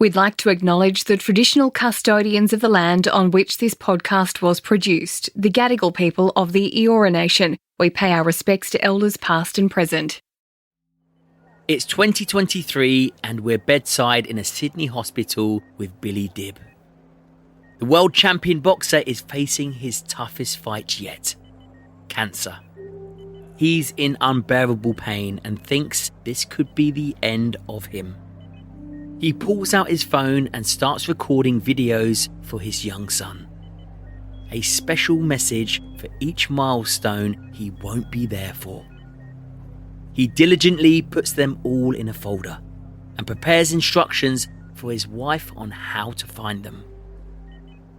We'd like to acknowledge the traditional custodians of the land on which this podcast was produced, the Gadigal People of the Eora Nation. We pay our respects to elders past and present. It's 2023 and we're bedside in a Sydney hospital with Billy Dib. The world champion boxer is facing his toughest fight yet: cancer. He's in unbearable pain and thinks this could be the end of him. He pulls out his phone and starts recording videos for his young son. A special message for each milestone he won't be there for. He diligently puts them all in a folder and prepares instructions for his wife on how to find them.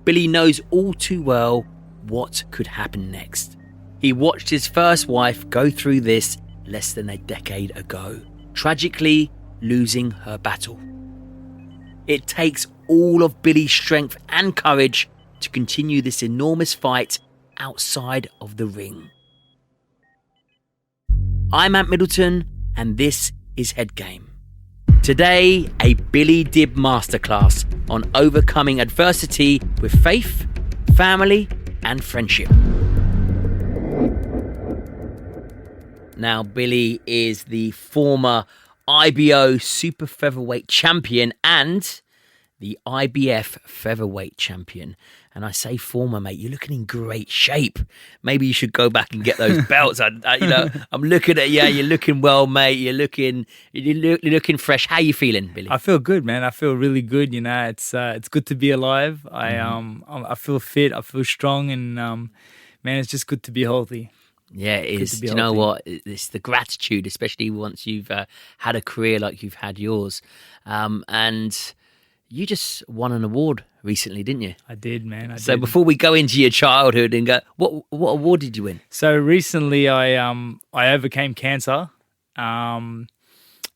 Billy knows all too well what could happen next. He watched his first wife go through this less than a decade ago, tragically losing her battle. It takes all of Billy's strength and courage to continue this enormous fight outside of the ring. I'm Ant Middleton, and this is Head Game. Today, a Billy Dib masterclass on overcoming adversity with faith, family, and friendship. Now, Billy is the former IBO Super Featherweight Champion and the IBF Featherweight Champion. And I say former, mate, you're looking in great shape. Maybe you should go back and get those belts. I'm looking at you. You're looking well, mate. You're looking fresh. How you feeling, Billy? I feel good, man. I feel really good. You know, it's good to be alive. I feel fit. I feel strong, and man, it's just good to be healthy. Yeah, it is. Do you know what? It's the gratitude, especially once you've had a career like you've had yours. And you just won an award recently, didn't you? I did, man. So before we go into your childhood and go, what award did you win? So recently I overcame cancer. And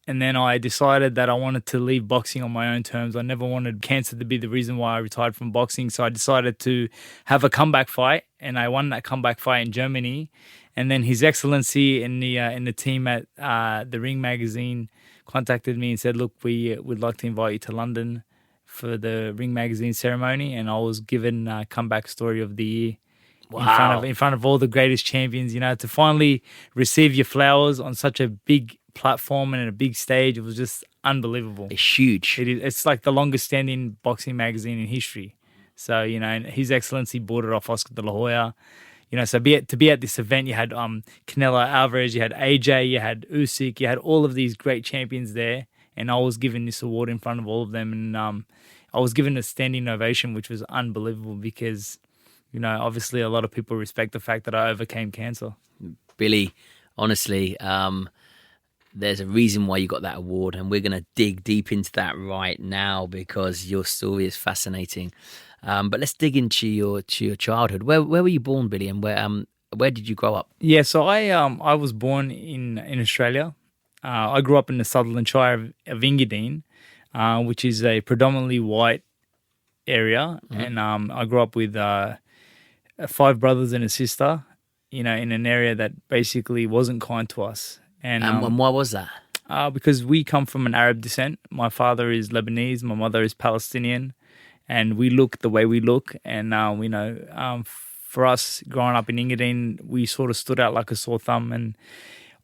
then I decided that I wanted to leave boxing on my own terms. I never wanted cancer to be the reason why I retired from boxing. So I decided to have a comeback fight, and I won that comeback fight in Germany. And then His Excellency in the team at the Ring magazine contacted me and said, "Look, we would like to invite you to London for the Ring magazine ceremony." And I was given comeback story of the year. Wow. In front of all the greatest champions. You know, to finally receive your flowers on such a big platform and at a big stage, it was just unbelievable. It's huge. It's like the longest standing boxing magazine in history. So, you know, and His Excellency bought it off Oscar de la Hoya. You know, so to be at this event, you had Canelo Alvarez, you had AJ, you had Usyk, you had all of these great champions there, and I was given this award in front of all of them, and I was given a standing ovation, which was unbelievable because, you know, obviously a lot of people respect the fact that I overcame cancer. Billy, honestly, there's a reason why you got that award, and we're going to dig deep into that right now because your story is fascinating. But let's dig into your childhood. Where were you born, Billy, and where did you grow up? Yeah, so I was born in Australia. I grew up in the Sutherland Shire of Engadine, which is a predominantly white area, and I grew up with 5 brothers and a sister. You know, in an area that basically wasn't kind to us. And why was that? Because we come from an Arab descent. My father is Lebanese, my mother is Palestinian, and we look the way we look. And for us growing up in Engadine, we sort of stood out like a sore thumb. And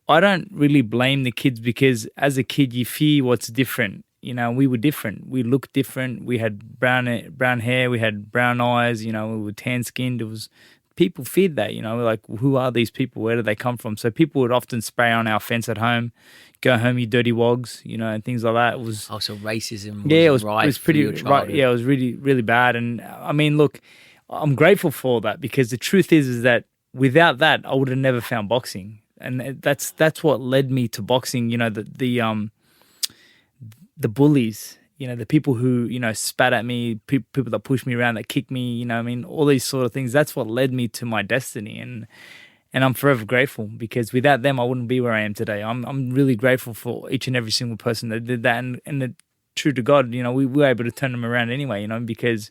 I don't really blame the kids because as a kid, you fear what's different. You know, we were different. We looked different. We had brown hair. We had brown eyes. You know, we were tan skinned. People feared that, you know, like, who are these people? Where do they come from? So people would often spray on our fence at home, "Go home, you dirty wogs," you know, and things like that. It was also racism. It was pretty right. Yeah, it was really, really bad. And I mean, look, I'm grateful for that because the truth is that without that, I would have never found boxing, and that's what led me to boxing. You know, the bullies. You know, the people who, you know, spat at me, people that pushed me around, that kicked me, you know, I mean, all these sort of things, that's what led me to my destiny. And I'm forever grateful because without them, I wouldn't be where I am today. I'm really grateful for each and every single person that did that. And true to God, you know, we were able to turn them around anyway, you know, because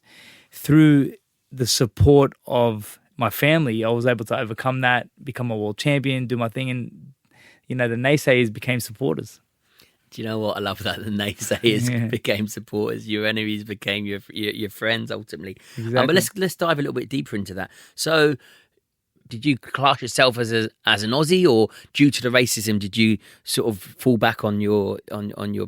through the support of my family, I was able to overcome that, become a world champion, do my thing. And, you know, the naysayers became supporters. Do you know what? I love that the naysayers Yeah. became supporters, your enemies became your friends ultimately. Exactly. But let's dive a little bit deeper into that. So, did you class yourself as an Aussie, or due to the racism, did you sort of fall back on your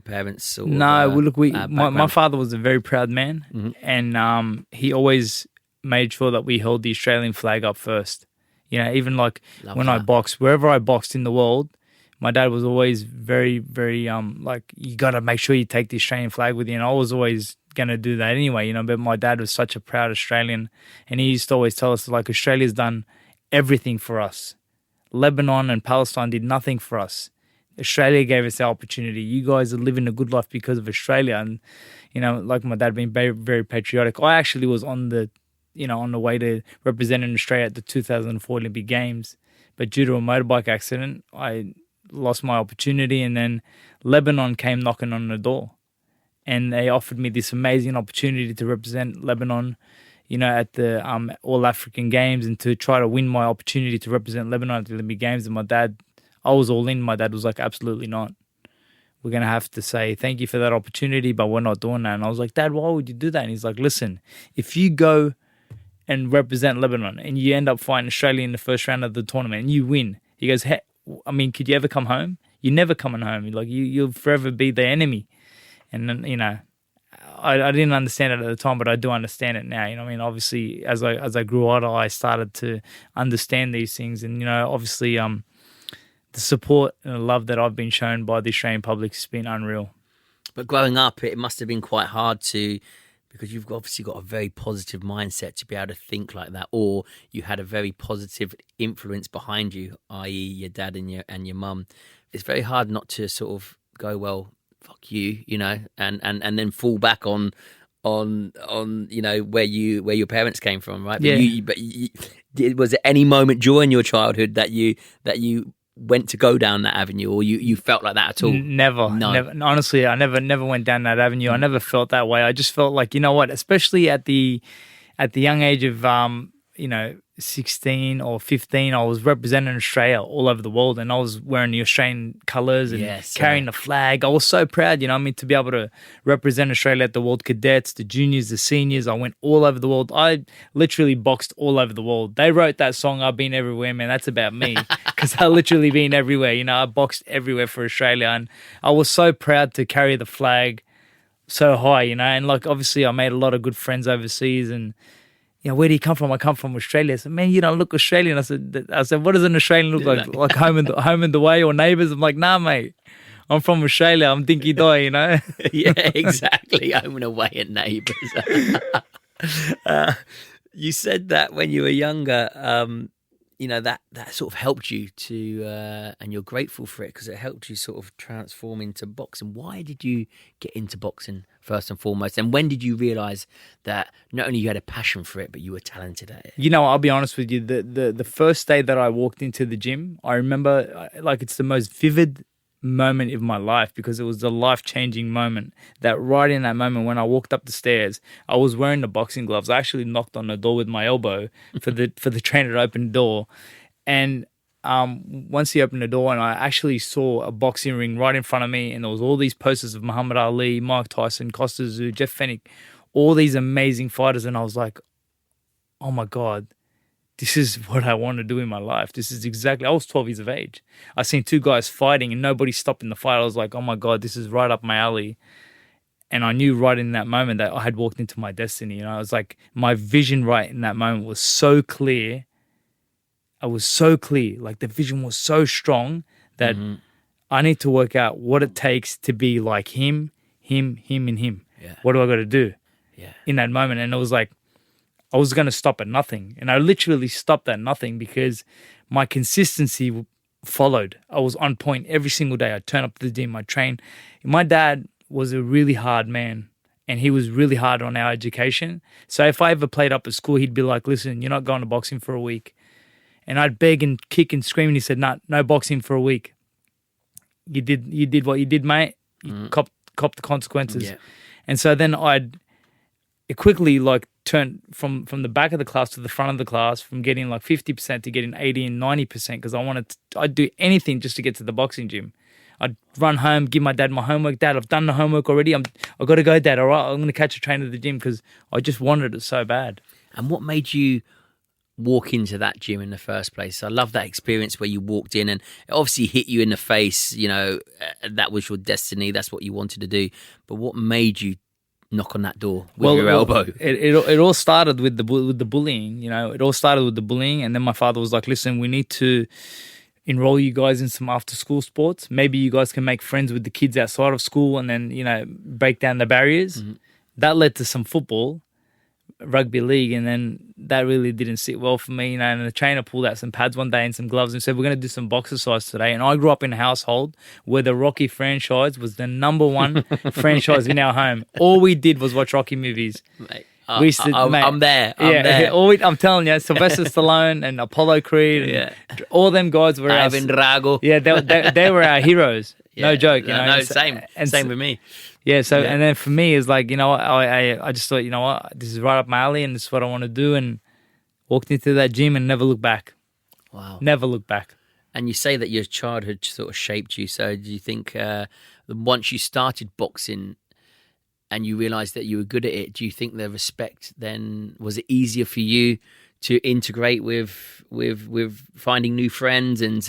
parents? Sort No, of, well, look, my background? father was a very proud man, Mm-hmm. and he always made sure that we held the Australian flag up first. You know, even like Love when I that. boxed, wherever I boxed in the world, my dad was always very, very like, you got to make sure you take the Australian flag with you. And I was always going to do that anyway, you know. But my dad was such a proud Australian, and he used to always tell us, like, Australia's done everything for us. Lebanon and Palestine did nothing for us. Australia gave us the opportunity. You guys are living a good life because of Australia. And, you know, like my dad being very, very patriotic. I actually was on the way to representing Australia at the 2004 Olympic Games. But due to a motorbike accident, I lost my opportunity. And then Lebanon came knocking on the door. And they offered me this amazing opportunity to represent Lebanon, you know, at the All African Games, and to try to win my opportunity to represent Lebanon at the Olympic Games. And my dad, I was all in. My dad was like, absolutely not. We're going to have to say thank you for that opportunity, but we're not doing that. And I was like, Dad, why would you do that? And he's like, listen, if you go and represent Lebanon and you end up fighting Australia in the first round of the tournament and you win, he goes, hey, I mean, could you ever come home? You're never coming home. Like, you'll forever be the enemy. And then, you know, I didn't understand it at the time, but I do understand it now. You know what I mean? Obviously, as I grew older, I started to understand these things. And, you know, obviously the support and the love that I've been shown by the Australian public has been unreal. But growing up, it must have been quite hard because you've obviously got a very positive mindset to be able to think like that, or you had a very positive influence behind you, i.e. your dad and your mum. It's very hard not to sort of go, well, fuck you, you know, and then fall back on you know where your parents came from, right? But Yeah. was there any moment during your childhood that you went to go down that avenue, or you felt like that at all? Never. Honestly, I never went down that avenue. I never felt that way. I just felt like, you know what, especially at the young age of 16 or 15, I was representing Australia all over the world, and I was wearing the Australian colours and carrying the flag. I was so proud, you know what I mean, to be able to represent Australia at the World Cadets, the juniors, the seniors. I went all over the world. I literally boxed all over the world. They wrote that song, I've Been Everywhere, man. That's about me, because I literally been everywhere. You know, I boxed everywhere for Australia, and I was so proud to carry the flag so high, you know. And like, obviously I made a lot of good friends overseas, and you know, where do you come from? I come from Australia. I said, man, you don't look Australian. I said, what does an Australian look like? Like home and away or neighbours? I'm like, nah, mate, I'm from Australia. I'm dinky doy, you know? Yeah, exactly. Home and away and neighbours. You said that when you were younger, you know, that sort of helped you to, and you're grateful for it because it helped you sort of transform into boxing. Why did you get into boxing first and foremost? And when did you realise that not only you had a passion for it, but you were talented at it? You know, I'll be honest with you. The first day that I walked into the gym, I remember like it's the most vivid moment of my life, because it was a life-changing moment. That right in that moment when I walked up the stairs, I was wearing the boxing gloves. I actually knocked on the door with my elbow for the trainer to open the door, and once he opened the door, and I actually saw a boxing ring right in front of me, and there was all these posters of Muhammad Ali, Mike Tyson, Costa Tszyu, Jeff Fennick, all these amazing fighters, and I was like, oh my God, this is what I want to do in my life. This is exactly, I was 12 years of age. I seen two guys fighting and nobody stopped in the fight. I was like, oh my God, this is right up my alley. And I knew right in that moment that I had walked into my destiny. You know, I was like, my vision right in that moment was so clear. I was so clear. Like the vision was so strong that I need to work out what it takes to be like him, and him. Yeah. What do I got to do in that moment? And it was like, I was going to stop at nothing. And I literally stopped at nothing because my consistency followed. I was on point every single day. I'd turn up to the gym, I'd train. My dad was a really hard man, and he was really hard on our education. So if I ever played up at school, he'd be like, listen, you're not going to boxing for a week. And I'd beg and kick and scream, and he said, no boxing for a week. You did what you did, mate. You cop the consequences. Yeah. And so then I'd quickly like turn from the back of the class to the front of the class, from getting like 50% to getting 80 and 90%, because I'd do anything just to get to the boxing gym. I'd run home, give my dad my homework. Dad, I've done the homework already. I've got to go, Dad. All right, I'm going to catch a train to the gym because I just wanted it so bad. And what made you walk into that gym in the first place? I love that experience where you walked in and it obviously hit you in the face. That was your destiny. That's what you wanted to do. But what made you knock on that door with your elbow? It all started with the bullying. It all started with the bullying, and then my father was like, "Listen, we need to enroll you guys in some after school sports. Maybe you guys can make friends with the kids outside of school, and then break down the barriers." Mm-hmm. That led to some football, rugby league, and then that really didn't sit well for me. And the trainer pulled out some pads one day and some gloves and said, "We're going to do some boxercise today." And I grew up in a household where the Rocky franchise was the number one franchise in our home. All we did was watch Rocky movies. Mate, I'm there. I'm telling you, Sylvester Stallone and Apollo Creed, and all them guys were Ivan Drago. Yeah, they were our heroes. No joke. Same with me. Yeah, and then for me, it's like, I just thought, this is right up my alley and this is what I want to do, and walked into that gym and never looked back. Wow. Never looked back. And you say that your childhood sort of shaped you, so do you think once you started boxing and you realised that you were good at it, do you think the respect then, was it easier for you to integrate with finding new friends? And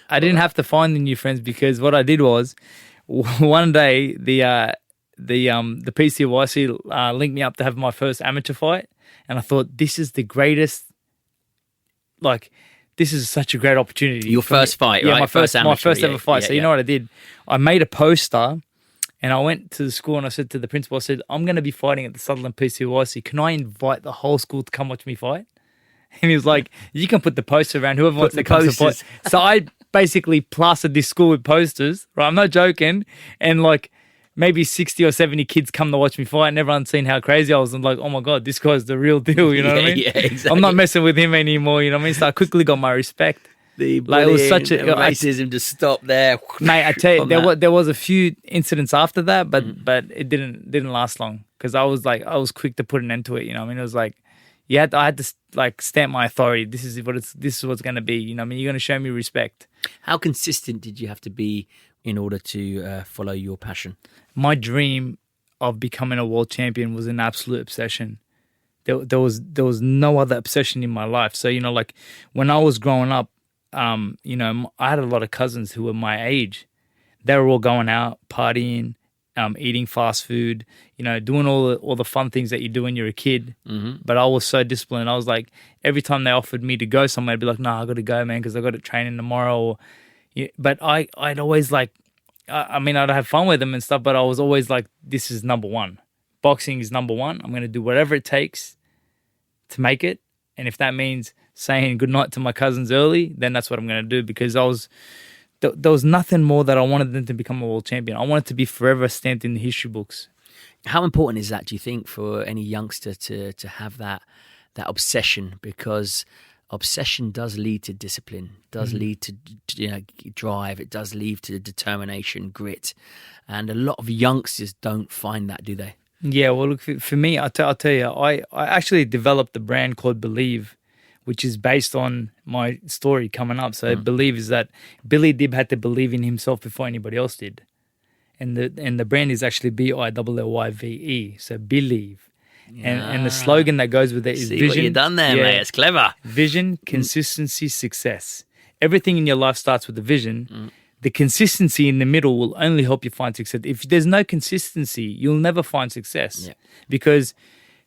I didn't have to find the new friends, because what I did was, one day the PCYC linked me up to have my first amateur fight, and I thought, this is the greatest, this is such a great opportunity. Your first fight, right? My first ever fight. So you know what I did? I made a poster, and I went to the school and I said to the principal, I said, "I'm going to be fighting at the Sutherland PCYC. Can I invite the whole school to come watch me fight?" And he was like, "You can put the poster around, whoever wants to come to fight." So I basically plastered this school with posters, right? I'm not joking. And maybe 60 or 70 kids come to watch me fight, and everyone's seen how crazy I was. And oh my God, this guy's the real deal, you know what I mean? Yeah, exactly. I'm not messing with him anymore, you know what I mean? So I quickly got my respect. It was such a racism to stop there. Mate, I tell you, there was a few incidents after that, but it didn't last long, because I was quick to put an end to it, you know what I mean? It was I had to stamp my authority. This is what's going to be, you know what I mean? You're going to show me respect. How consistent did you have to be in order to follow your passion? My dream of becoming a world champion was an absolute obsession. There was no other obsession in my life. So, when I was growing up, I had a lot of cousins who were my age. They were all going out, partying, eating fast food, doing all the fun things that you do when you're a kid. Mm-hmm. But I was so disciplined. I was every time they offered me to go somewhere, I'd be like, "No, I got to go, man, because I got to train tomorrow." But I'd always I'd have fun with them and stuff, but I was always this is number one. Boxing is number one. I'm going to do whatever it takes to make it. And if that means saying goodnight to my cousins early, then that's what I'm going to do, because there was nothing more that I wanted them to become a world champion. I wanted to be forever stamped in the history books. How important is that, do you think, for any youngster to have that obsession? Because obsession does lead to discipline, does lead to drive, it does lead to determination, grit. And a lot of youngsters don't find that, do they? Yeah, well, look, for me, I'll tell you, I actually developed a brand called Believe, which is based on my story coming up. So Believe is that Billy Dib had to believe in himself before anybody else did. And the brand is actually BILLYVE, so Believe. And the slogan that goes with it is vision. What you done there, mate. It's clever. Vision, consistency, success. Everything in your life starts with a vision. The consistency in the middle will only help you find success. If there's no consistency, you'll never find success. Yeah. Because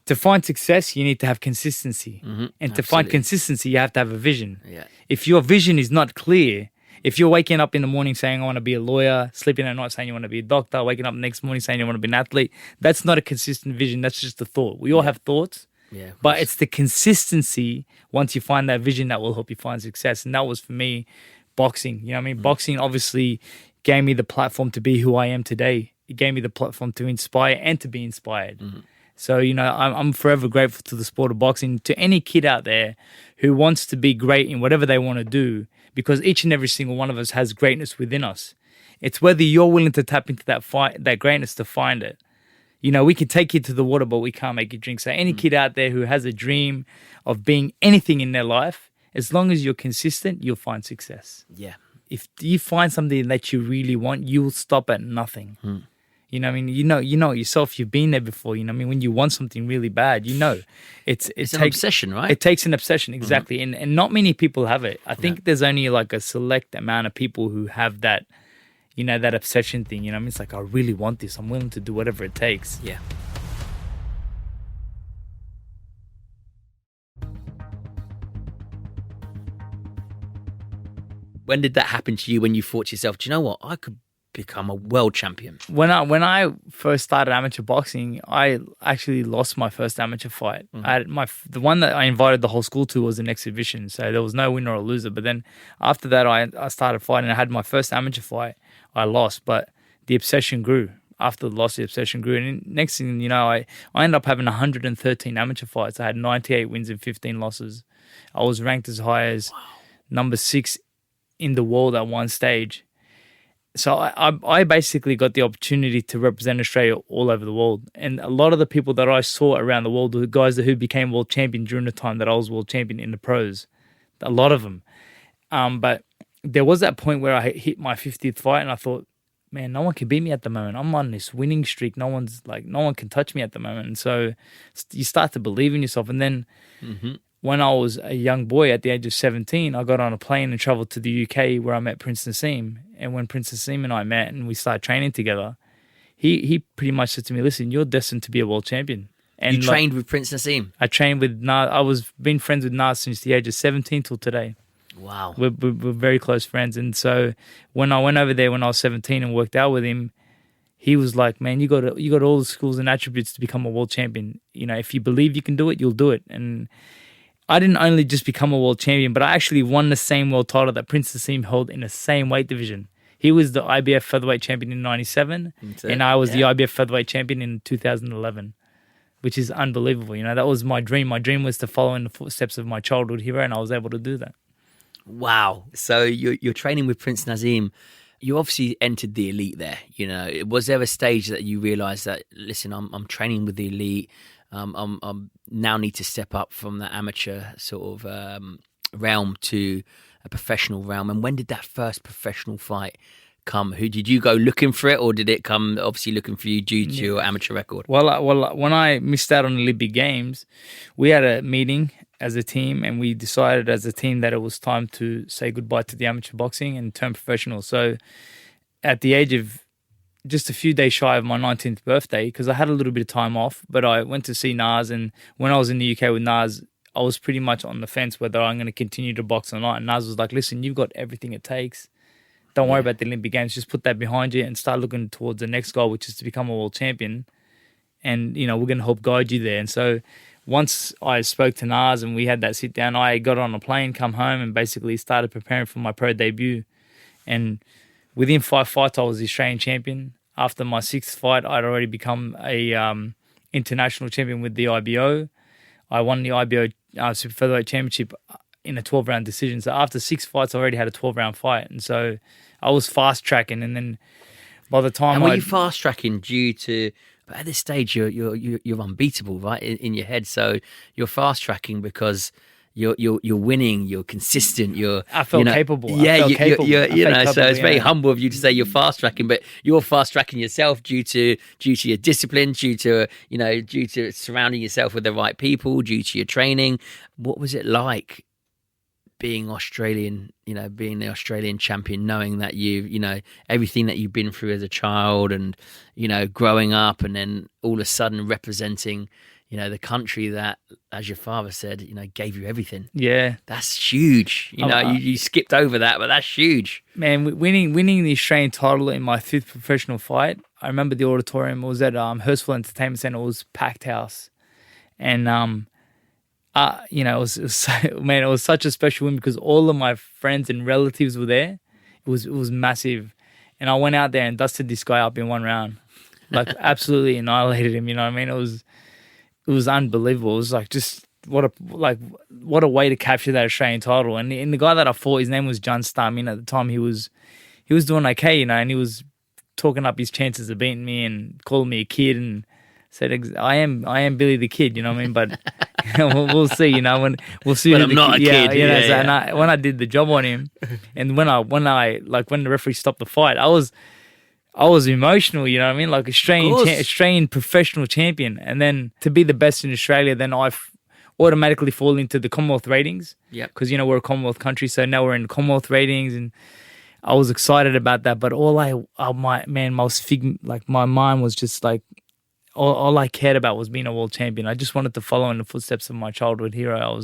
to find success, you need to have consistency. Mm-hmm. And to find consistency, you have to have a vision. Yeah. If your vision is not clear, if you're waking up in the morning saying, "I want to be a lawyer," sleeping at night saying you want to be a doctor, waking up the next morning saying you want to be an athlete, that's not a consistent vision. That's just a thought. We all have thoughts. Yeah, but it's the consistency, once you find that vision, that will help you find success. And that was, for me, boxing. You know what I mean? Boxing obviously gave me the platform to be who I am today. It gave me the platform to inspire and to be inspired. Mm-hmm. So, I'm forever grateful to the sport of boxing, to any kid out there who wants to be great in whatever they want to do, because each and every single one of us has greatness within us. It's whether you're willing to tap into that greatness to find it. We can take you to the water, but we can't make you drink. So any kid out there who has a dream of being anything in their life, as long as you're consistent, you'll find success. Yeah. if you find something that you really want, you will stop at nothing. You know what I mean? You know yourself, you've been there before. You know what I mean? When you want something really bad, it's an obsession, right? It takes an obsession, exactly. And not many people have it. I think there's only like a select amount of people who have that, that obsession thing. You know what I mean? It's like, I really want this. I'm willing to do whatever it takes. Yeah. When did that happen to you, when you thought to yourself, do you know what, I could become a world champion? When I first started amateur boxing, I actually lost my first amateur fight. I had the one that I invited the whole school to was an exhibition, so there was no winner or loser. But then after that, I started fighting. I had my first amateur fight. I lost, but the obsession grew. After the loss, the obsession grew. And next thing you know, I ended up having 113 amateur fights. I had 98 wins and 15 losses. I was ranked as high as number 6 in the world at one stage. So I basically got the opportunity to represent Australia all over the world. And a lot of the people that I saw around the world were guys who became world champion during the time that I was world champion in the pros. A lot of them. But there was that point where I hit my 50th fight and I thought, man, no one can beat me at the moment. I'm on this winning streak. No one can touch me at the moment. And so you start to believe in yourself. And then when I was a young boy at the age of 17, I got on a plane and traveled to the UK where I met Prince Nassim. And when Prince Nassim and I met and we started training together, he pretty much said to me, listen, you're destined to be a world champion. And you trained with Prince Nassim? I trained with Nas. I was been friends with Nas since the age of 17 till today. Wow. We're very close friends. And so when I went over there when I was 17 and worked out with him, he was like, man, you got all the skills and attributes to become a world champion. If you believe you can do it, you'll do it. And I didn't only just become a world champion, but I actually won the same world title that Prince Nassim held in the same weight division. He was the IBF featherweight champion in 97, and I was the IBF featherweight champion in 2011, which is unbelievable. That was my dream. My dream was to follow in the footsteps of my childhood hero, and I was able to do that. Wow. So you're training with Prince Nassim. You obviously entered the elite there. Was there a stage that you realised that, listen, I'm training with the elite, I'm now need to step up from the amateur sort of realm to a professional realm? And when did that first professional fight come? Who did you go looking for it, or did it come obviously looking for you due to your amateur record? Well, when I missed out on the Olympic Games, we had a meeting as a team, and we decided as a team that it was time to say goodbye to the amateur boxing and turn professional. So at the age of just a few days shy of my 19th birthday, because I had a little bit of time off, but I went to see Nas, and when I was in the UK with Nas, I was pretty much on the fence whether I'm going to continue to box or not. And Nas was like, listen, you've got everything it takes. Don't worry about the Olympic Games. Just put that behind you and start looking towards the next goal, which is to become a world champion. And, we're going to help guide you there. And so once I spoke to Nas and we had that sit down, I got on a plane, come home, and basically started preparing for my pro debut. And within 5 fights, I was the Australian champion. After my 6th fight, I'd already become a international champion with the IBO. I won the IBO Super Featherweight Championship in a 12-round decision. So after 6 fights, I already had a 12-round fight. And so I was fast-tracking. And then by the time were you fast-tracking due to... But at this stage, you're unbeatable, right, in your head. So you're fast-tracking because... You're winning. You're consistent. I felt capable. Yeah, so it's very humble of you to say you're fast tracking, but you're fast tracking yourself due to your discipline, due to surrounding yourself with the right people, due to your training. What was it like being Australian? Being the Australian champion, knowing that everything that you've been through as a child, and growing up, and then all of a sudden representing. The country that, as your father said, gave you everything. Yeah. That's huge. You skipped over that, but that's huge. Man, winning the Australian title in my 5th professional fight, I remember the auditorium, it was at Hurstville Entertainment Centre, it was packed house. And, it was such a special win because all of my friends and relatives were there. It was massive. And I went out there and dusted this guy up in 1 round. Like, absolutely annihilated him, you know what I mean? It was unbelievable. It was like just what a way to capture that Australian title. And the guy that I fought, his name was John Starr. I mean, at the time he was doing okay, and he was talking up his chances of beating me and calling me a kid and said, "I am Billy the Kid," you know what I mean? But we'll see. You know, when we'll see. But I'm not a kid. When I did the job on him, and when the referee stopped the fight, I was emotional. You know what I mean? Like Australian professional champion, and then to be the best in Australia, then I automatically fall into the Commonwealth ratings. Yeah. Because we're a Commonwealth country, so now we're in Commonwealth ratings, and I was excited about that. But my mind was just like. All I cared about was being a world champion. I just wanted to follow in the footsteps of my childhood hero.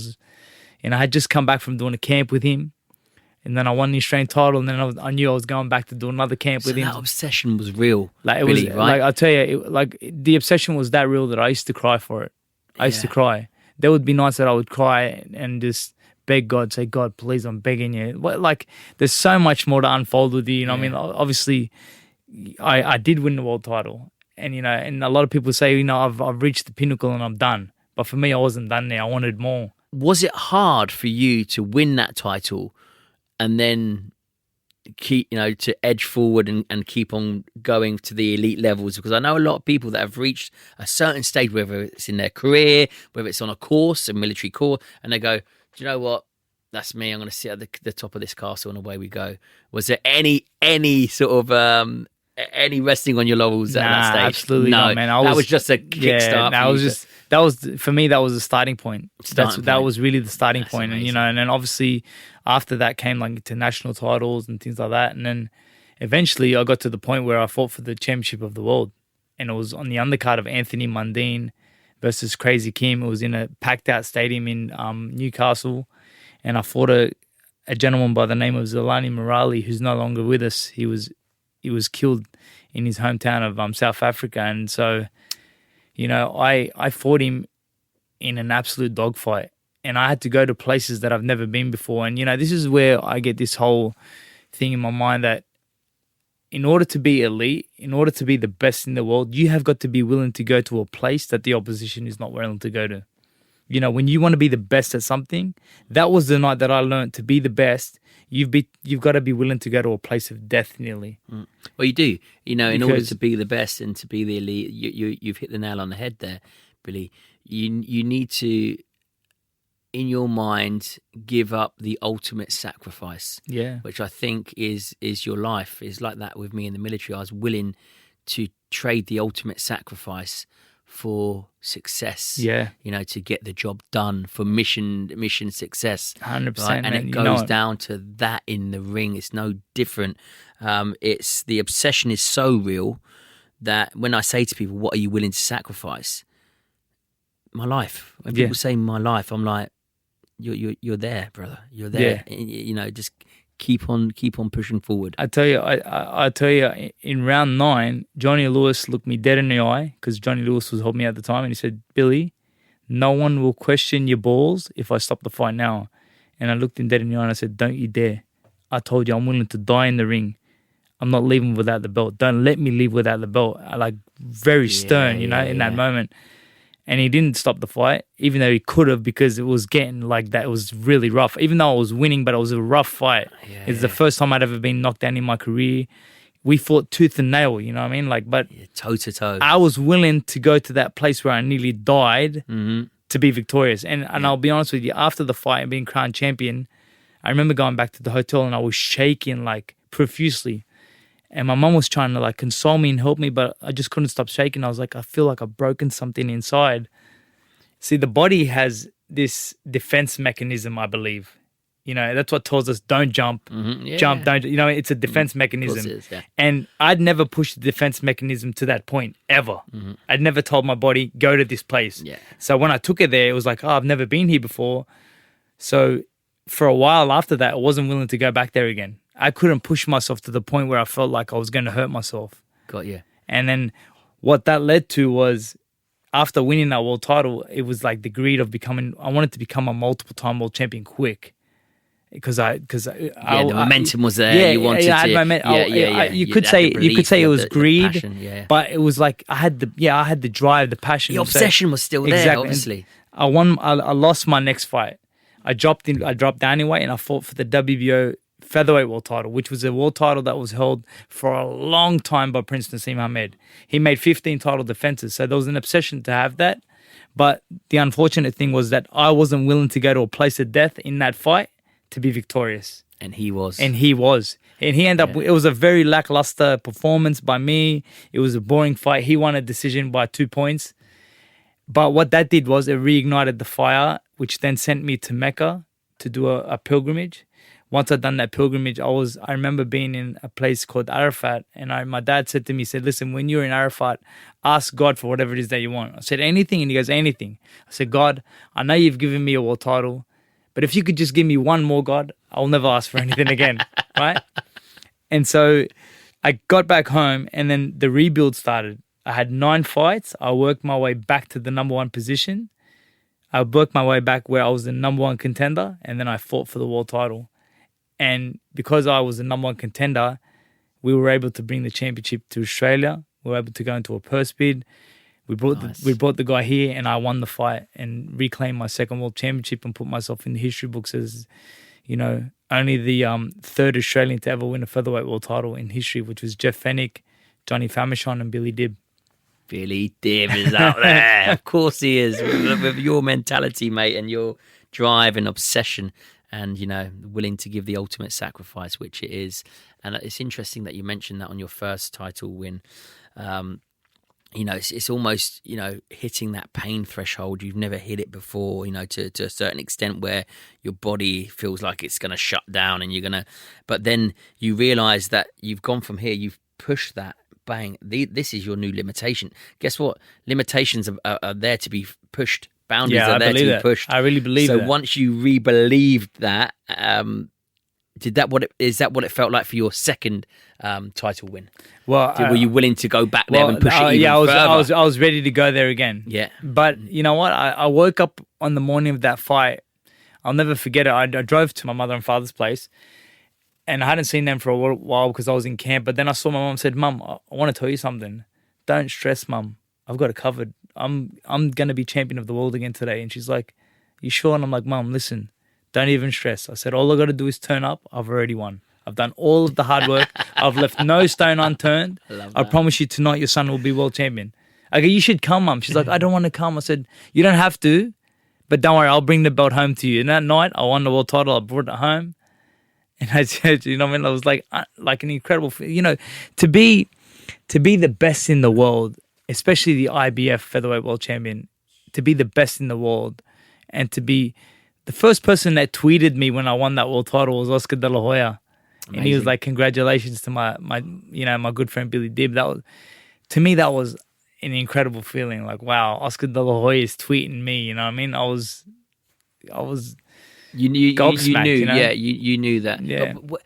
I had just come back from doing a camp with him, and then I won the Australian title, and then I knew I was going back to do another camp with him. That obsession was real. Like it really, was, right? like I'll tell you, the obsession was that real that I used to cry for it. I used to cry. There would be nights that I would cry and just beg God, say, God, please, I'm begging you. Like, there's so much more to unfold with you. You know what I mean? Obviously, I did win the world title. And, and a lot of people say, I've reached the pinnacle and I'm done. But for me, I wasn't done there. I wanted more. Was it hard for you to win that title and then keep, to edge forward and keep on going to the elite levels? Because I know a lot of people that have reached a certain stage, whether it's in their career, whether it's on a course, a military course, and they go, do you know what? That's me. I'm going to sit at the top of this castle and away we go. Was there any sort of... any resting on your laurels at that stage? Absolutely not, man. That was just a kickstart. For me, that was a starting point. That was really the starting point. Amazing. And then obviously after that came like international titles and things like that. And then eventually I got to the point where I fought for the championship of the world, and it was on the undercard of Anthony Mundine versus Crazy Kim. It was in a packed out stadium in Newcastle, and I fought a gentleman by the name of Zolani Morali, who's no longer with us. He was killed in his hometown of South Africa. And so, I fought him in an absolute dogfight. And I had to go to places that I've never been before. And, this is where I get this whole thing in my mind that in order to be elite, in order to be the best in the world, you have got to be willing to go to a place that the opposition is not willing to go to. When you want to be the best at something, that was the night that I learned to be the best. You've got to be willing to go to a place of death nearly. Well, you do. In order to be the best and to be the elite, you've hit the nail on the head there, Billy. You need to, in your mind, give up the ultimate sacrifice. Yeah. Which I think is your life. It's like that with me in the military. I was willing to trade the ultimate sacrifice for success, to get the job done, for mission success, 100%, right? And it goes down to that in the ring. It's no different. It's the obsession is so real that when I say to people, "What are you willing to sacrifice?" My life. When people say my life, I'm like, "You're there, brother. You're there." Just keep on pushing forward. I tell you, in round 9, Johnny Lewis looked me dead in the eye, because Johnny Lewis was helping me at the time, and he said, "Billy, no one will question your balls if I stop the fight now." And I looked him dead in the eye and I said, "Don't you dare. I told you I'm willing to die in the ring. I'm not leaving without the belt. Don't let me leave without the belt." Very stern, in that moment. And he didn't stop the fight, even though he could have, because it was getting like that. It was really rough. Even though I was winning, but it was a rough fight. It's the first time I'd ever been knocked down in my career. We fought tooth and nail, you know what I mean? Toe to toe. I was willing to go to that place where I nearly died to be victorious. And I'll be honest with you, after the fight and being crowned champion, I remember going back to the hotel and I was shaking profusely. And my mum was trying to console me and help me, but I just couldn't stop shaking. I was like, I feel like I've broken something inside. See, the body has this defense mechanism, I believe. That's what tells us don't jump, jump, don't. It's a defense mechanism. Of course it is, And I'd never pushed the defense mechanism to that point, ever. I'd never told my body, go to this place. So when I took it there, it was like, I've never been here before. So for a while after that, I wasn't willing to go back there again. I couldn't push myself to the point where I felt like I was going to hurt myself. Got you. And then what that led to was, after winning that world title, it was like the greed of I wanted to become a multiple-time world champion quick. Because the momentum was there. You wanted to. You could say it was greed, passion, but it was like I had the drive, the passion. The obsession was still there, obviously. I lost my next fight. I dropped down anyway, and I fought for the WBO featherweight world title, which was a world title that was held for a long time by Prince Nassim Ahmed. He made 15 title defenses, so there was an obsession to have that. But the unfortunate thing was that I wasn't willing to go to a place of death in that fight to be victorious. And he was. And he ended up, it was a very lackluster performance by me. It was a boring fight. He won a decision by 2 points. But what that did was it reignited the fire, which then sent me to Mecca to do a pilgrimage. Once I'd done that pilgrimage, I remember being in a place called Arafat, and my dad said to me, he said, listen, when you're in Arafat, ask God for whatever it is that you want. I said, anything? And he goes, anything. I said, God, I know you've given me a world title, but if you could just give me one more, God, I'll never ask for anything again, right? And so I got back home, and then the rebuild started. I had 9 fights. I worked my way back to the number 1 position. I worked my way back where I was the number 1 contender, and then I fought for the world title. And because I was the number 1 contender, we were able to bring the championship to Australia. We were able to go into a purse bid. We brought the guy here, and I won the fight and reclaimed my second world championship and put myself in the history books as, only the 3rd Australian to ever win a featherweight world title in history, which was Jeff Fennick, Johnny Famechon, and Billy Dib. Billy Dib is out there. Of course he is. With your mentality, mate, and your drive and obsession, and willing to give the ultimate sacrifice, which it is. And it's interesting that you mentioned that on your first title win. It's almost hitting that pain threshold. You've never hit it before, to a certain extent, where your body feels like it's going to shut down, and but then you realise that you've gone from here, you've pushed that. Bang! This is your new limitation. Guess what? Limitations are there to be pushed. Boundaries are there to be pushed. I really believe that. So once you re-believed that, is that what it felt like for your second title win? Well, were you willing to go back there and push it even further? I was ready to go there again. Yeah. But you know what? I woke up on the morning of that fight. I'll never forget it. I drove to my mother and father's place, and I hadn't seen them for a while because I was in camp. But then I saw my mum, said, Mum, I want to tell you something. Don't stress, Mum. I've got it covered. I'm going to be champion of the world again today. And she's like, you sure? And I'm like, Mum, listen, don't even stress. I said, all I got to do is turn up. I've already won. I've done all of the hard work. I've left no stone unturned. I promise you tonight your son will be world champion. I go, you should come, Mum. She's like, I don't want to come. I said, you don't have to, but don't worry, I'll bring the belt home to you. And that night, I won the world title. I brought it home. And I said, I was like an incredible, to be the best in the world, especially the IBF featherweight world champion, to be the best in the world, and to be the first person that tweeted me when I won that world title was Oscar De La Hoya. Amazing. And he was like, congratulations to my good friend Billy Dib. To me, that was an incredible feeling. Like, wow, Oscar De La Hoya is tweeting me, you know what I mean? I was You knew, yeah, you knew that. Yeah. But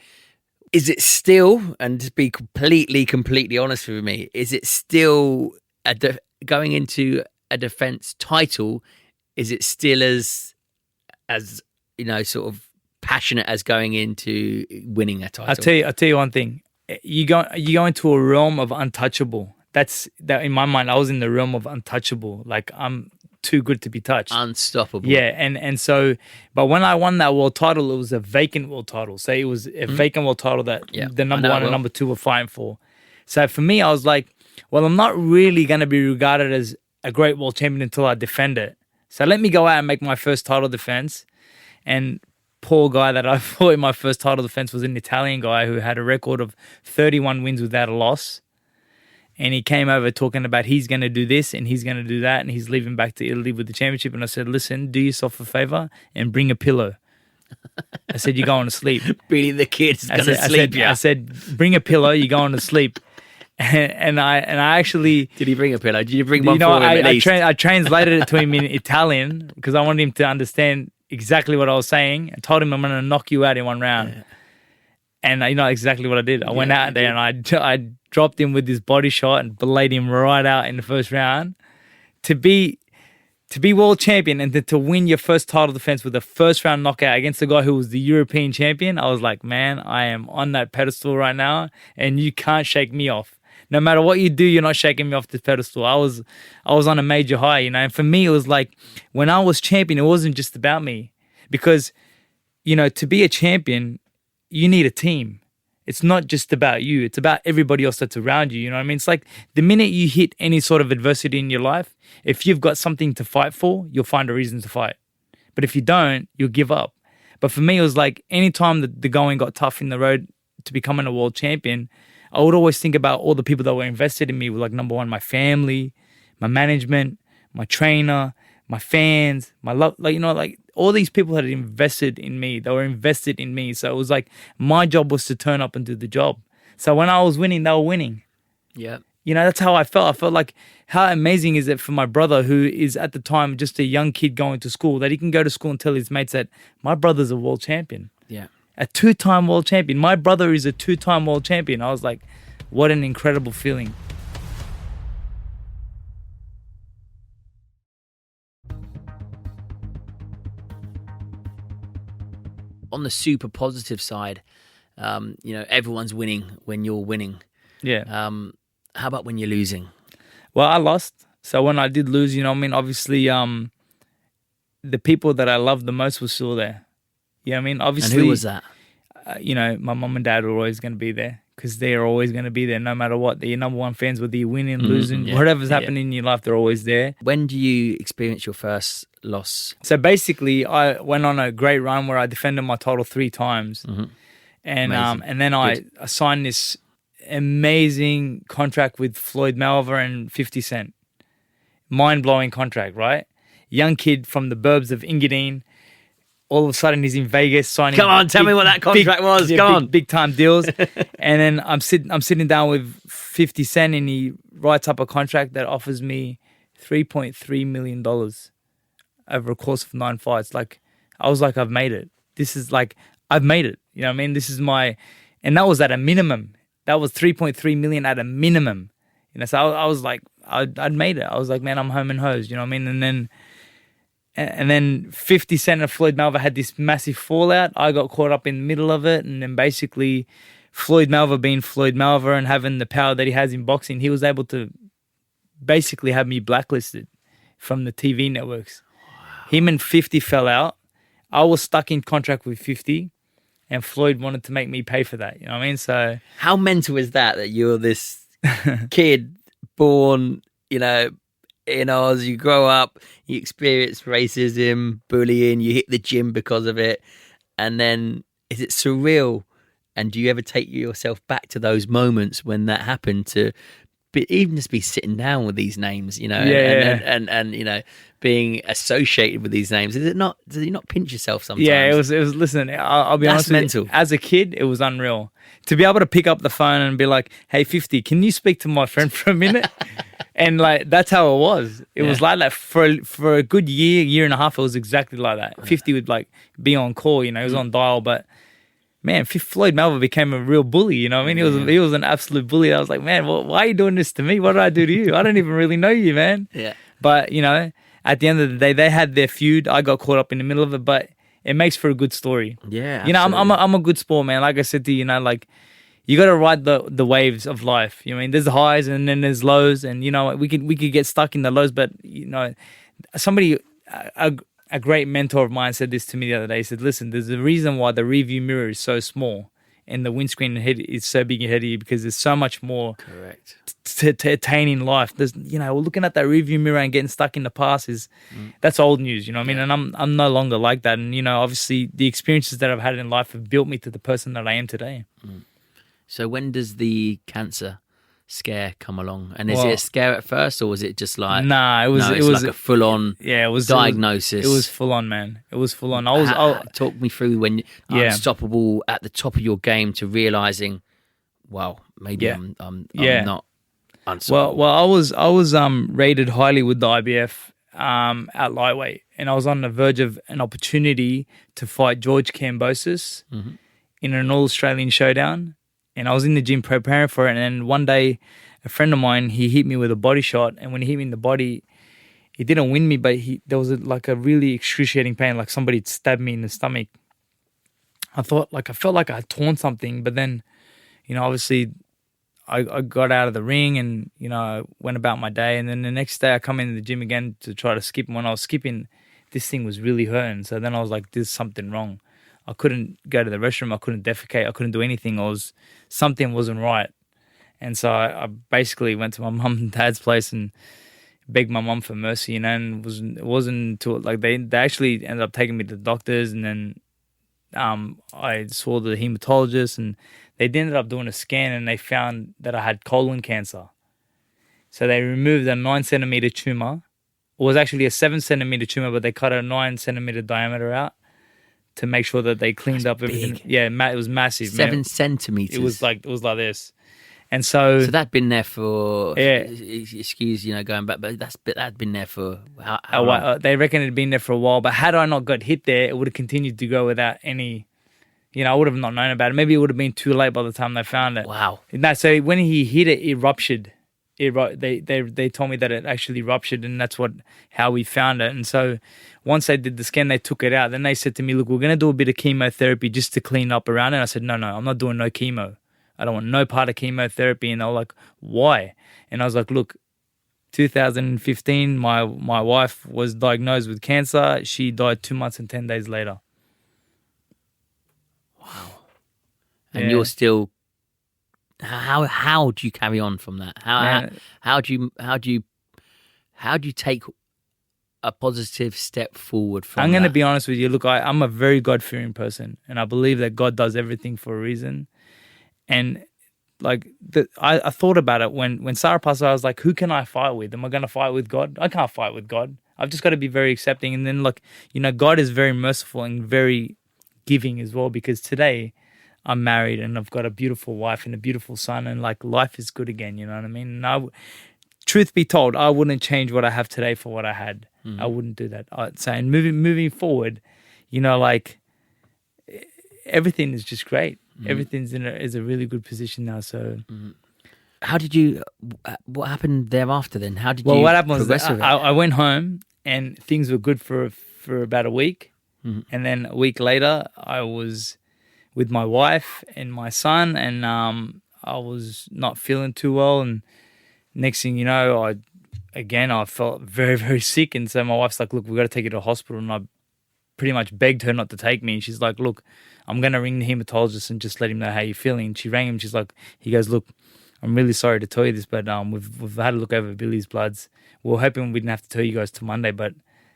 is it still, and to be completely honest with me, is it still going into a defense title? Is it still as sort of passionate as going into winning a title? I'll tell you one thing. You go into a realm of untouchable. That in my mind, I was in the realm of untouchable. Like, I'm too good to be touched. Unstoppable. Yeah, and so, but when I won that world title, it was a vacant world title. So it was a vacant world title that the number 1 and number 2 were fighting for. So for me, I was like, well, I'm not really going to be regarded as a great world champion until I defend it. So let me go out and make my first title defense. And poor guy that I fought in my first title defense was an Italian guy who had a record of 31 wins without a loss. And he came over talking about he's going to do this and he's going to do that, and he's leaving back to Italy with the championship. And I said, listen, do yourself a favor and bring a pillow. I said, you're going to sleep. Billy the kid's going to sleep. I said, bring a pillow, you're going to sleep. And I actually... Did he bring a pillow? Did you bring one for him at least? I translated it to him in Italian because I wanted him to understand exactly what I was saying. I told him I'm going to knock you out in one round. Yeah. And you know exactly what I did. I went out there and I dropped him with this body shot and belayed him right out in the first round. To be world champion and to win your first title defense with a first round knockout against a guy who was the European champion, I was like, man, I am on that pedestal right now and you can't shake me off. No matter what you do, you're not shaking me off the pedestal. I was on a major high, and for me, it was like when I was champion, it wasn't just about me because, to be a champion, you need a team. It's not just about you. It's about everybody else that's around you. You know what I mean? It's like the minute you hit any sort of adversity in your life, if you've got something to fight for, you'll find a reason to fight. But if you don't, you'll give up. But for me, it was like anytime the going got tough in the road to becoming a world champion, I would always think about all the people that were invested in me. Like, number one, my family, my management, my trainer, my fans, my love, like, you know, like all these people had invested in me. They were invested in me. So it was like my job was to turn up and do the job. So when I was winning, they were winning. Yeah. You know, that's how I felt. I felt like, how amazing is it for my brother, who is at the time just a young kid going to school, that he can go to school and tell his mates that my brother's a world champion. Yeah. A 2-time world champion. My brother is a 2-time world champion. I was like, what an incredible feeling. On the super positive side, you know, everyone's winning when you're winning. Yeah. How about when you're losing? Well, I lost. So when I did lose, you know what I mean? Obviously, the people that I loved the most were still there. You know what I mean? Obviously. And who was that? You know, my mum and dad were always going to be there, because they're always going to be there no matter what. They're your number one fans, whether you're winning, losing, whatever's happening in your life, they're always there. When do you experience your first loss? So basically, I went on a great run where I defended my title 3 times. And then I signed this amazing contract with Floyd Mayweather and 50 Cent. Mind-blowing contract, right? Young kid from the burbs of Engadine. All of a sudden, he's in Vegas signing. Come on, tell me what that contract was. Come on, big time deals. And then I'm sitting down with 50 Cent, and he writes up a contract that offers me $3.3 million over a course of 9 fights. Like, I was like, I've made it. This is like, I've made it. You know what I mean? This is my, and that was at a minimum. That was 3.3 million at a minimum. You know, so I was like, I'd made it. I was like, man, I'm home and hosed. You know what I mean? And then 50 Cent and Floyd Mayweather had this massive fallout. I got caught up in the middle of it. And then basically Floyd Mayweather being Floyd Mayweather and having the power that he has in boxing, he was able to basically have me blacklisted from the TV networks. Wow. Him and 50 fell out. I was stuck in contract with 50, and Floyd wanted to make me pay for that. You know what I mean? So how mental is that you're this kid born, you know, in Oz, you grow up, you experience racism, bullying, you hit the gym because of it, and then is it surreal? And do you ever take yourself back to those moments when that happened, to even just be sitting down with these names, you know, and you know, being associated with these names? Is it not? Do you not pinch yourself sometimes? Yeah, it was. Listen, I'll be honest with you. As a kid, it was unreal to be able to pick up the phone and be like, "Hey, 50, can you speak to my friend for a minute?" And like, that's how it was. It was like that for a good year and a half. It was exactly like that. 50 would like be on call, you know, he was on dial, but man, Floyd Mayweather became a real bully, you know what I mean? He was an absolute bully. I was like, man, why are you doing this to me? What did I do to you? I don't even really know you, man. Yeah. But, you know, at the end of the day, they had their feud. I got caught up in the middle of it, but it makes for a good story. Yeah, you know, I'm a good sport, man. Like I said to you, you know, like, you got to ride the waves of life. You know what I mean? There's highs and then there's lows, and you know we could get stuck in the lows. But you know, somebody, a great mentor of mine said this to me the other day. He said, "Listen, there's a reason why the rearview mirror is so small and the windscreen head is so big ahead of you, because there's so much more to attain in life. There's, you know, looking at that rearview mirror and getting stuck in the past that's old news. You know what I mean? And I'm no longer like that. And you know, obviously, the experiences that I've had in life have built me to the person that I am today." So when does the cancer scare come along? And is it a scare at first, or was it just like... Nah, it was like a full-on diagnosis. It was full-on, man. It was full-on. Talk me through when you're unstoppable at the top of your game to realising, well, maybe I'm not unstoppable. Well, I was rated highly with the IBF at lightweight, and I was on the verge of an opportunity to fight George Kambosos in an All-Australian showdown. And I was in the gym preparing for it. And then one day, a friend of mine, he hit me with a body shot. And when he hit me in the body, he didn't win me, but there was like a really excruciating pain, like somebody had stabbed me in the stomach. I felt like I had torn something. But then, you know, obviously I got out of the ring and, you know, I went about my day. And then the next day I come into the gym again to try to skip. And when I was skipping, this thing was really hurting. So then I was like, there's something wrong. I couldn't go to the restroom. I couldn't defecate. I couldn't do anything. Something wasn't right. And so I basically went to my mum and dad's place and begged my mum for mercy, and it wasn't until like they actually ended up taking me to the doctors, and then I saw the hematologist, and they ended up doing a scan, and they found that I had colon cancer. So they removed a 9 centimeter tumor. It was actually a 7 centimeter tumor, but they cut a 9 centimeter diameter out to make sure that they cleaned up everything. Big. Yeah, it was massive. 7 centimeters. It was like this, and so that'd been there for excuse going back, but that'd been there for how long? They reckon it'd been there for a while. But had I not got hit there, it would have continued to go without any. I would have not known about it. Maybe it would have been too late by the time they found it. Wow. So when he hit it, it ruptured. They told me that it actually ruptured, and that's how we found it. And so once they did the scan, they took it out. Then they said to me, look, we're going to do a bit of chemotherapy just to clean up around it. And I said, no, I'm not doing no chemo. I don't want no part of chemotherapy. And they were like, why? And I was like, look, 2015, my wife was diagnosed with cancer. She died 2 months and 10 days later. Wow. And you're still... How do you carry on from that? How do you take a positive step forward from that? I'm going to be honest with you. Look, I'm a very God-fearing person, and I believe that God does everything for a reason. And like I thought about it when Sarah passed away. I was like, who can I fight with? Am I going to fight with God? I can't fight with God. I've just got to be very accepting. And then God is very merciful and very giving as well, because today I'm married and I've got a beautiful wife and a beautiful son, and life is good again. You know what I mean? And truth be told, I wouldn't change what I have today for what I had. Mm-hmm. I wouldn't do that. I'd say, and moving forward, everything is just great. Mm-hmm. Everything's is a really good position now. So, how did you? What happened thereafter then? How did you? Well, what happened was that I went home and things were good for about a week, and then a week later I was with my wife and my son, and I was not feeling too well. And next thing you know, I felt very, very sick. And so my wife's like, look, we've got to take you to the hospital. And I pretty much begged her not to take me. And she's like, look, I'm going to ring the hematologist and just let him know how you're feeling. And she rang him. He goes, look, I'm really sorry to tell you this, but we've had a look over Billy's bloods. We're hoping we didn't have to tell you guys till Monday, but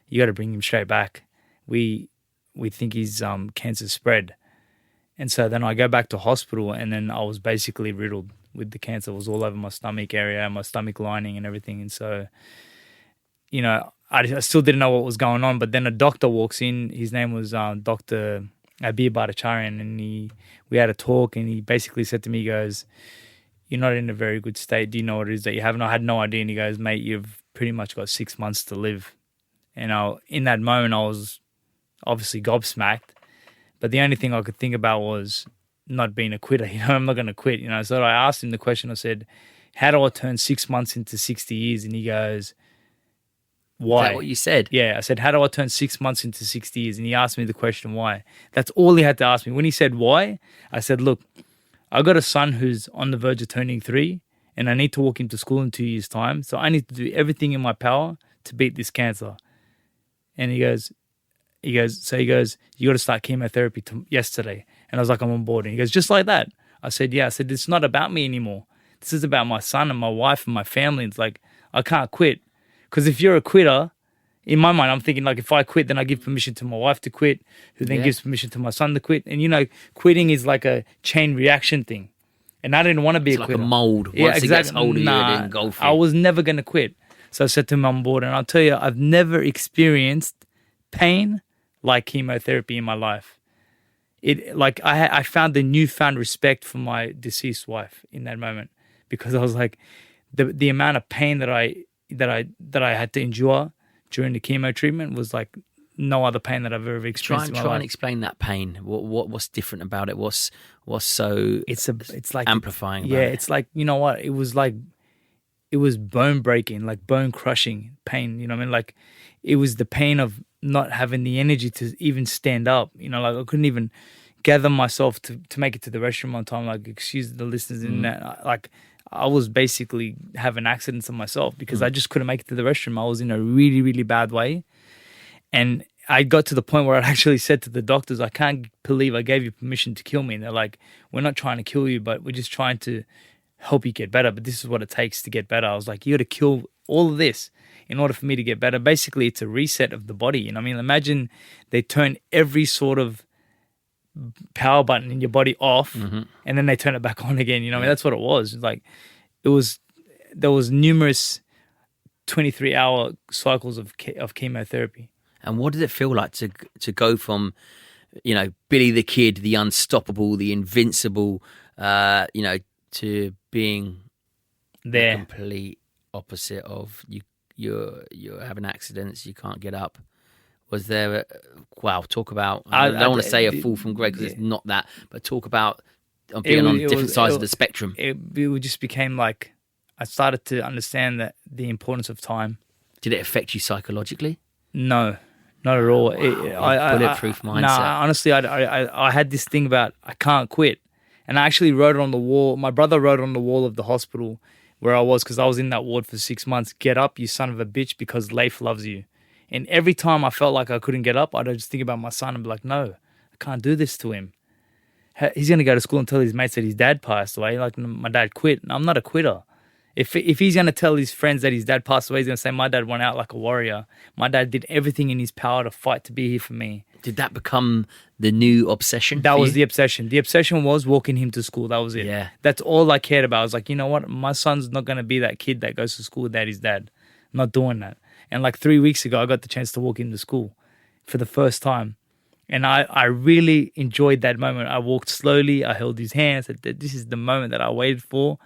you got to bring him straight back. We think his cancer spread. And so then I go back to hospital, and then I was basically riddled with the cancer. It was all over my stomach area, my stomach lining and everything. And so, I still didn't know what was going on. But then a doctor walks in. His name was Dr. Adrian, and we had a talk, and he basically said to me, he goes, you're not in a very good state. Do you know what it is that you have? And I had no idea. And he goes, mate, you've pretty much got 6 months to live. And in that moment, I was obviously gobsmacked. But the only thing I could think about was not being a quitter. I'm not going to quit. So I asked him the question. I said, how do I turn 6 months into 60 years? And he goes, why? Is that what you said? Yeah. I said, how do I turn 6 months into 60 years? And he asked me the question, why? That's all he had to ask me. When he said why, I said, look, I got a son who's on the verge of turning 3, and I need to walk him to school in 2 years' time. So I need to do everything in my power to beat this cancer. And he goes, you got to start chemotherapy yesterday. And I was like, I'm on board. And he goes, just like that? I said, yeah. I said, it's not about me anymore. This is about my son and my wife and my family. It's like, I can't quit. Because if you're a quitter, in my mind, I'm thinking if I quit, then I give permission to my wife to quit, who then gives permission to my son to quit. And quitting is like a chain reaction thing. And I didn't want to be a quitter. It's like a mold. Once it gets hold of you, it didn't go for it. I was never going to quit. So I said to him, I'm on board. And I'll tell you, I've never experienced pain like chemotherapy in my life. I found the newfound respect for my deceased wife in that moment, because I was like, the amount of pain that I had to endure during the chemo treatment was like no other pain that I've ever experienced in my life. Try and explain that pain. What's different about it? What's so it's like amplifying about it? It's like, it was bone breaking, like bone crushing pain. You know what I mean? Like it was the pain of not having the energy to even stand up. I couldn't even gather myself to make it to the restroom on time. Like, excuse the listeners in that. Like, I was basically having accidents on myself because I just couldn't make it to the restroom. I was in a really, really bad way. And I got to the point where I actually said to the doctors, I can't believe I gave you permission to kill me. And they're like, we're not trying to kill you, but we're just trying to help you get better. But this is what it takes to get better. I was like, you got to kill all of this in order for me to get better. Basically, it's a reset of the body. You know what I mean? Imagine they turn every sort of power button in your body off and then they turn it back on again. You know what I mean? That's what it was. Like, there was numerous 23-hour cycles of chemotherapy. And what did it feel like to go from, Billy the Kid, the unstoppable, the invincible, to being there, the complete opposite of you're having accidents, you can't get up? Was there talk about, I don't want to say a fall from grace because it's not that, but talk about being on different sides of the spectrum. It just became like, I started to understand that the importance of time. Did it affect you psychologically? No, not at all. Bulletproof mindset. No, honestly, I had this thing about I can't quit. And I actually wrote it on the wall. My brother wrote it on the wall of the hospital where I was, because I was in that ward for 6 months. Get up, you son of a bitch, because Leif loves you. And every time I felt like I couldn't get up, I'd just think about my son and be like, no, I can't do this to him. He's going to go to school and tell his mates that his dad passed away. Like, my dad quit. And I'm not a quitter. If he's going to tell his friends that his dad passed away, he's going to say, my dad went out like a warrior. My dad did everything in his power to fight to be here for me. Did that become the new obsession? That was the obsession. The obsession was walking him to school. That was it. Yeah. That's all I cared about. I was like, you know what? My son's not going to be that kid that goes to school without his dad. I'm not doing that. And like 3 weeks ago, I got the chance to walk him to school for the first time. And I really enjoyed that moment. I walked slowly. I held his hand. I said, this is the moment that I waited for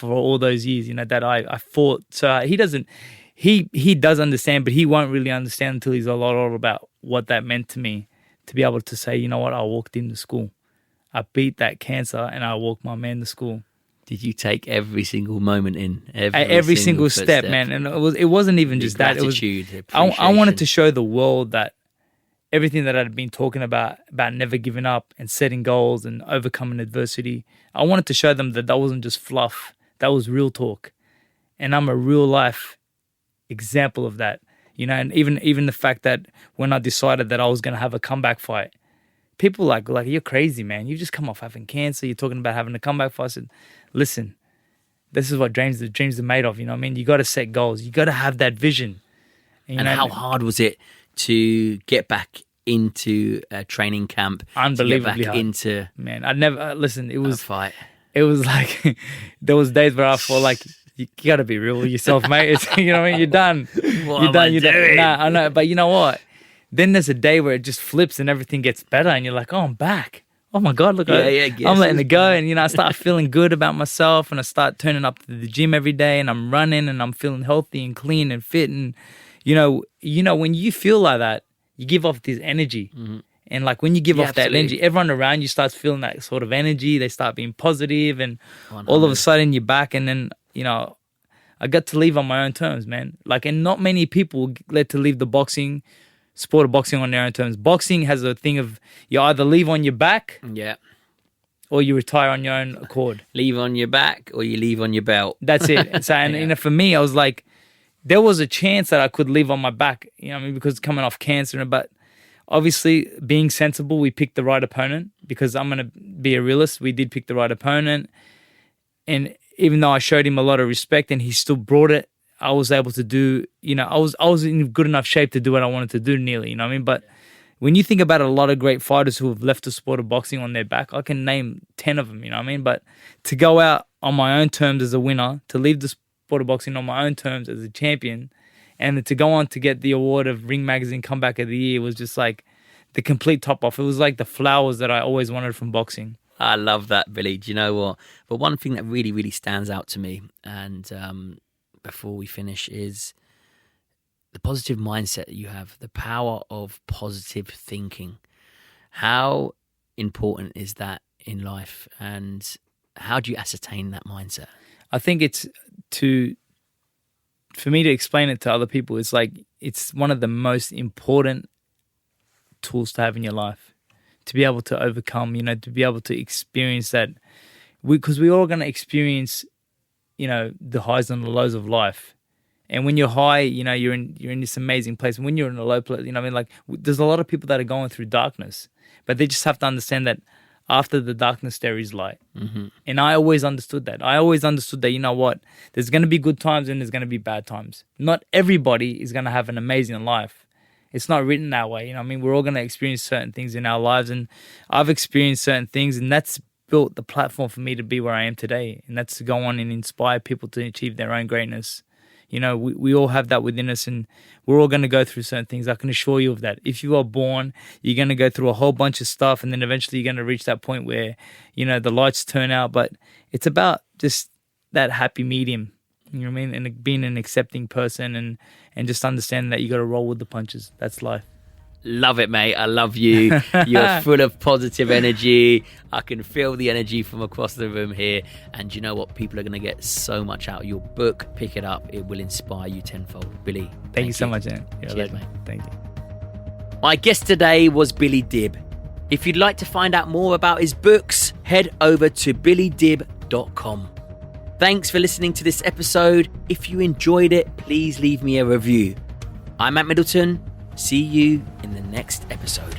all those years, that I fought. So he does understand, but he won't really understand until he's a lot older about what that meant to me, to be able to say, you know what, I walked him to school. I beat that cancer and I walked my man to school. Did you take every single moment in? Every single step, man. And it wasn't even just that. It was, I wanted to show the world that everything that I'd been talking about never giving up and setting goals and overcoming adversity, I wanted to show them that wasn't just fluff. That was real talk. And I'm a real life example of that. And even the fact that when I decided that I was going to have a comeback fight, people like, you're crazy, man. You just come off having cancer. You're talking about having a comeback fight. I said, listen, this is what dreams are made of. You know what I mean? You got to set goals. You got to have that vision. And how hard was it to get back into a training camp? Unbelievably hard. Man, I'd never, listen, it was a fight. It was like, there was days where I felt like, you got to be real with yourself, mate. You know what I mean? You're done. You're done. Nah, I know. But you know what? Then there's a day where it just flips and everything gets better and you're like, oh, I'm back. Oh my God, look, I'm letting it go. And, I start feeling good about myself and I start turning up to the gym every day and I'm running and I'm feeling healthy and clean and fit. And, when you feel like that, you give off this energy. Mm-hmm. And like when you give off that energy, everyone around you starts feeling that sort of energy. They start being positive and 100. All of a sudden you're back. And then, I got to leave on my own terms, man. Like, and not many people get to leave the sport of boxing on their own terms. Boxing has a thing of you either leave on your back, or you retire on your own accord. Leave on your back, or you leave on your belt. That's it. So, and for me, I was like, there was a chance that I could leave on my back. Because coming off cancer, but obviously being sensible, we picked the right opponent. Because I'm gonna be a realist, we did pick the right opponent, and even though I showed him a lot of respect and he still brought it, I was able to do, I was in good enough shape to do what I wanted to do nearly, you know what I mean? But when you think about a lot of great fighters who have left the sport of boxing on their back, I can name 10 of them, you know what I mean? But to go out on my own terms as a winner, to leave the sport of boxing on my own terms as a champion, and to go on to get the award of Ring Magazine Comeback of the Year was just like the complete top off. It was like the flowers that I always wanted from boxing. I love that, Billy. Do you know what? But one thing that really, really stands out to me, and before we finish, is the positive mindset that you have, the power of positive thinking. How important is that in life, and how do you ascertain that mindset? I think it's for me to explain it to other people, it's like it's one of the most important tools to have in your life. To be able to overcome, to be able to experience that. Because we're all going to experience, the highs and the lows of life. And when you're high, you're in this amazing place. And when you're in a low place, there's a lot of people that are going through darkness, but they just have to understand that after the darkness, there is light. Mm-hmm. And I always understood that. You know what? There's going to be good times and there's going to be bad times. Not everybody is going to have an amazing life. It's not written that way. We're all going to experience certain things in our lives. And I've experienced certain things, and that's built the platform for me to be where I am today. And that's to go on and inspire people to achieve their own greatness. We all have that within us, and we're all going to go through certain things. I can assure you of that. If you are born, you're going to go through a whole bunch of stuff, and then eventually you're going to reach that point where, the lights turn out. But it's about just that happy medium, and being an accepting person and just understanding that you got to roll with the punches. That's life. Love it, mate. I love you. You're full of positive energy. I can feel the energy from across the room here. And you know what? People are going to get so much out of your book. Pick it up. It will inspire you tenfold. Billy, thank you so much, Ian. Cheers, mate. Thank you. My guest today was Billy Dib. If you'd like to find out more about his books, head over to billydib.com. Thanks for listening to this episode. If you enjoyed it, please leave me a review. I'm at Middleton. See you in the next episode.